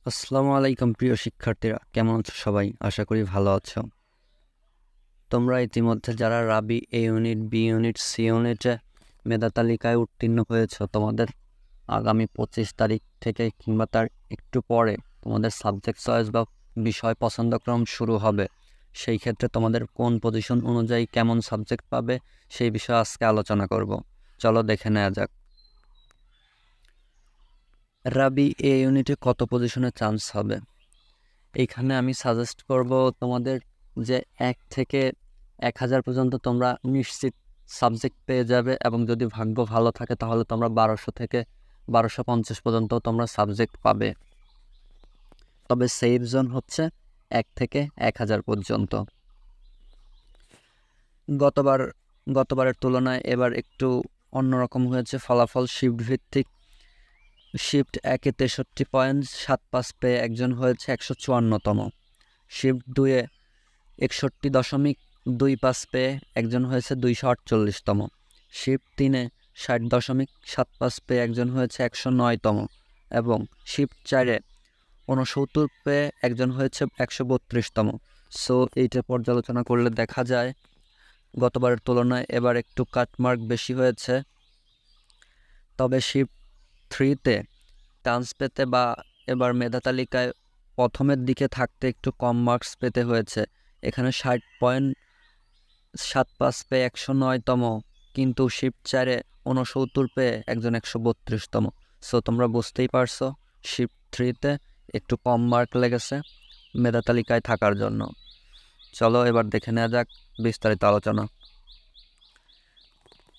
আসসালামু আলাইকুম প্রিয় শিক্ষার্থীরা, কেমন আছো সবাই? আশা করি ভালো আছো। তোমরা ইতিমধ্যে যারা রাবি এ ইউনিট, বি ইউনিট, সি ইউনিটে মেধা তালিকায় উত্তীর্ণ হয়েছো, তোমাদের আগামী 25 তারিখ থেকে কিংবা তার একটু পরে তোমাদের সাবজেক্ট চয়েস বা বিষয় পছন্দক্রম শুরু হবে। সেই ক্ষেত্রে তোমাদের কোন পজিশন অনুযায়ী কেমন সাবজেক্ট পাবে সেই বিষয়ে আজকে আলোচনা করব। চলো দেখে নেওয়া যাক। রাবি এ ইউনিটে কত পজিশনে চান্স হবে? এইখানে আমি সাজেস্ট করব তোমাদের যে 1 থেকে 1000 পর্যন্ত তোমরা নিশ্চিত সাবজেক্ট পেয়ে যাবে, এবং যদি ভাগ্য ভালো থাকে তাহলে তোমরা 1200 থেকে 1250 পর্যন্ত তোমরা সাবজেক্ট পাবে। তবে সেফ জোন হচ্ছে 1 থেকে 1000 পর্যন্ত। গতবারের তুলনায় এবার একটু অন্যরকম হয়েছে ফলাফল, শিফট ভিত্তিক। শিফট 1-এ 63.75 পেয়ে একজন হয়েছে 154তম। শিফট 2-এ 61.25 পেয়ে একজন হয়েছে 248তম। শিফট 3-এ 60.75 পেয়ে একজন হয়েছে 109তম, এবং শিফট 4-এ 69 পেয়ে একজন হয়েছে 132তম। সো এইটা পর্যালোচনা করলে দেখা যায় গতবারের তুলনায় এবার একটু কাটমার্ক বেশি হয়েছে। তবে শিফট 3-তে চান্স পেতে বা এবার মেধা তালিকায় প্রথমের দিকে থাকতে একটু কম মার্কস পেতে হয়েছে। এখানে 60.75 পেয়ে 109তম, কিন্তু শিফট 4-এ 69 পেয়ে একজন 132তম। সো তোমরা বুঝতেই পারছো শিফট 3-তে একটু কম মার্ক লেগেছে মেধা তালিকায় থাকার জন্য। চলো এবার দেখে নেওয়া যাক বিস্তারিত আলোচনা।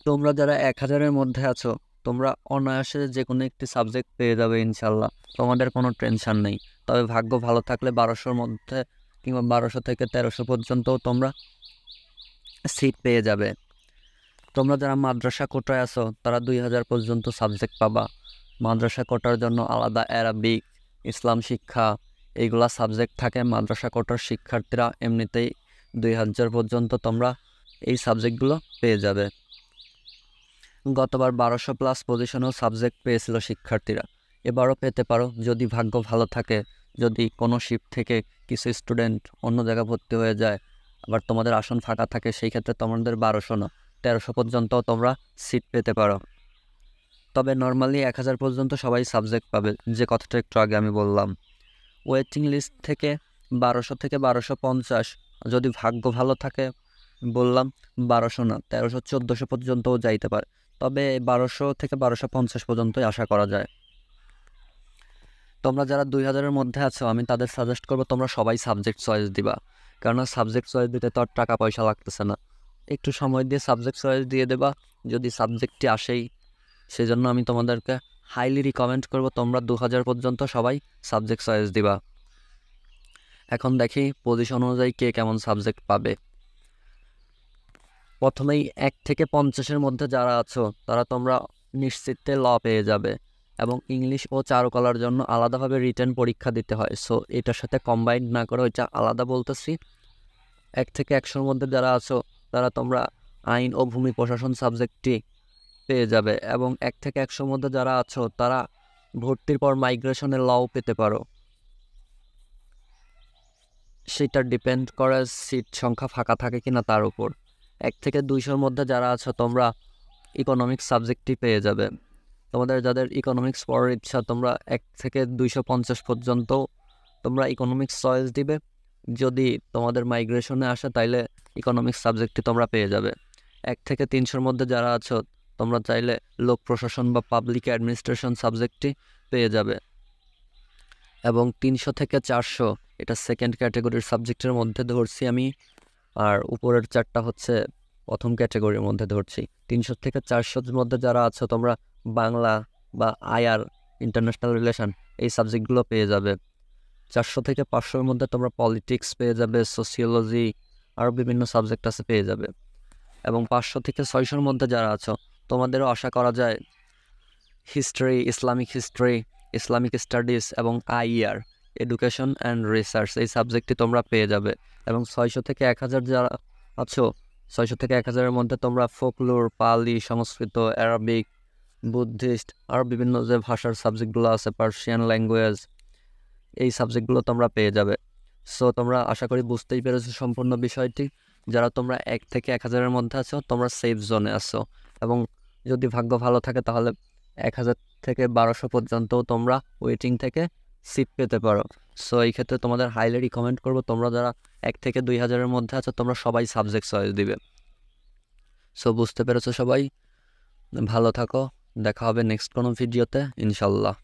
তোমরা যারা 1000-এর মধ্যে আছো, তোমরা অনায়াসে যে কোনো একটি সাবজেক্ট পেয়ে যাবে ইনশাল্লাহ, তোমাদের কোনো টেনশন নেই। তবে ভাগ্য ভালো থাকলে 1200-র মধ্যে কিংবা 1200 থেকে 1300 পর্যন্তও তোমরা সিট পেয়ে যাবে। তোমরা যারা মাদ্রাসা কোটায় আছো তারা 2000 পর্যন্ত সাবজেক্ট পাবা। মাদ্রাসা কোটার জন্য আলাদা অ্যারাবিক, ইসলাম শিক্ষা এইগুলা সাবজেক্ট থাকে। মাদ্রাসা কোটার শিক্ষার্থীরা এমনিতেই 2000 পর্যন্ত তোমরা এই সাবজেক্টগুলো পেয়ে যাবে। গতবার 1200+ পজিশনেও সাবজেক্ট পেয়েছিল শিক্ষার্থীরা, এবারও পেতে পারো যদি ভাগ্য ভালো থাকে। যদি কোনো শিফট থেকে কিছু স্টুডেন্ট অন্য জায়গায় ভর্তি হয়ে যায়, আবার তোমাদের আসন ফাঁকা থাকে, সেই ক্ষেত্রে তোমাদের 1200 না 1300 পর্যন্ত তোমরা সিট পেতে পারো। তবে নর্মালি 1000 পর্যন্ত সবাই সাবজেক্ট পাবে, যে কথাটা একটু আগে আমি বললাম। ওয়েটিং লিস্ট থেকে 1200 থেকে 1250, যদি ভাগ্য ভালো থাকে বললাম 1200 না 1300 1400 পর্যন্তও যাইতে পারে। তবে 1200 থেকে 1250 পর্যন্তই আশা করা যায়। তোমরা যারা 2000-এর মধ্যে আছো, আমি তাদের সাজেস্ট করবো তোমরা সবাই সাবজেক্ট চয়েস দিবা, কারণ সাবজেক্ট চয়েস দিতে তো আর টাকা পয়সা লাগতেছে না। একটু সময় দিয়ে সাবজেক্ট চয়েস দিয়ে দেবা, যদি সাবজেক্টটি আসেই। সেজন্য আমি তোমাদেরকে হাইলি রিকমেন্ড করবো তোমরা 2000 পর্যন্ত সবাই সাবজেক্ট চয়েস দিবা। এখন দেখি পজিশন অনুযায়ী কে কেমন সাবজেক্ট পাবে। প্রথমেই 1 থেকে 50-এর মধ্যে যারা আছো তারা তোমরা নিশ্চিতে ল পেয়ে যাবে, এবং ইংলিশ ও চারুকলার জন্য আলাদাভাবে রিটেন পরীক্ষা দিতে হয়। সো এটার সাথে কম্বাইন্ড না করে ওইটা আলাদা বলতেছি। 1 থেকে 100-এর মধ্যে যারা আছো তারা তোমরা আইন ও ভূমি প্রশাসন সাবজেক্টটি পেয়ে যাবে, এবং 1 থেকে 100-এর মধ্যে যারা আছো তারা ভর্তির পর মাইগ্রেশনের লও পেতে পারো। সেটা ডিপেন্ড করে সিট সংখ্যা ফাঁকা থাকে কিনা তার উপর। 1 থেকে 200-এর মধ্যে যারা আছো তোমরা ইকোনমিক্স সাবজেক্টটি পেয়ে যাবে। তোমাদের যাদের ইকোনমিক্স পড়ার ইচ্ছা, তোমরা 1 থেকে 250 পর্যন্ত তোমরা ইকোনমিক্স চয়েস দিবে। যদি তোমাদের মাইগ্রেশনে আসে তাইলে ইকোনমিক্স সাবজেক্টটি তোমরা পেয়ে যাবে। 1 থেকে 300-এর মধ্যে যারা আছো তোমরা চাইলে লোক প্রশাসন বা পাবলিক অ্যাডমিনিস্ট্রেশন সাবজেক্টটি পেয়ে যাবে। এবং 300 থেকে 400 এটা সেকেন্ড ক্যাটাগরির সাবজেক্টের মধ্যে ধরছি আমি, আর উপরের 4টা হচ্ছে প্রথম ক্যাটাগরির মধ্যে ধরছি। 300 থেকে 400-এর মধ্যে যারা আছো তোমরা বাংলা বা আইআর, ইন্টারন্যাশনাল রিলেশন এই সাবজেক্টগুলো পেয়ে যাবে। 400 থেকে 500-এর মধ্যে তোমরা পলিটিক্স পেয়ে যাবে, সোসিওলজি, আরও বিভিন্ন সাবজেক্ট আছে পেয়ে যাবে। এবং 500 থেকে 600-এর মধ্যে যারা আছো তোমাদেরও আশা করা যায় history, Islamic history, Islamic studies এবং আইআর, এডুকেশন অ্যান্ড রিসার্চ এই সাবজেক্টটি তোমরা পেয়ে যাবে। এবং 600 থেকে 1000 যারা আছো, 600 থেকে 1000-এর মধ্যে তোমরা ফোকলোর, পালি, সংস্কৃত, অ্যারাবিক, বুদ্ধিস্ট, আরও বিভিন্ন যে ভাষার সাবজেক্টগুলো আছে, পার্সিয়ান ল্যাঙ্গুয়েজ, এই সাবজেক্টগুলো তোমরা পেয়ে যাবে। সো তোমরা আশা করি বুঝতেই পেরেছো সম্পূর্ণ বিষয়টি। যারা তোমরা 1 থেকে 1000-এর মধ্যে আছো তোমরা সেফ জোনে আছো, এবং যদি ভাগ্য ভালো থাকে তাহলে 1000 থেকে 1200 পর্যন্তও তোমরা ওয়েটিং থেকে সিট পেতে পারো। সো এই ক্ষেত্রে তোমাদের হাইলি রিকমেন্ড করবো তোমরা যারা 1 থেকে 2000-এর মধ্যে আছো তোমরা সবাই সাবজেক্ট চয়েস দিবে। সো বুঝতে পেরেছো সবাই, ভালো থাকো, দেখা হবে নেক্সট কোনো ভিডিওতে ইনশাল্লাহ।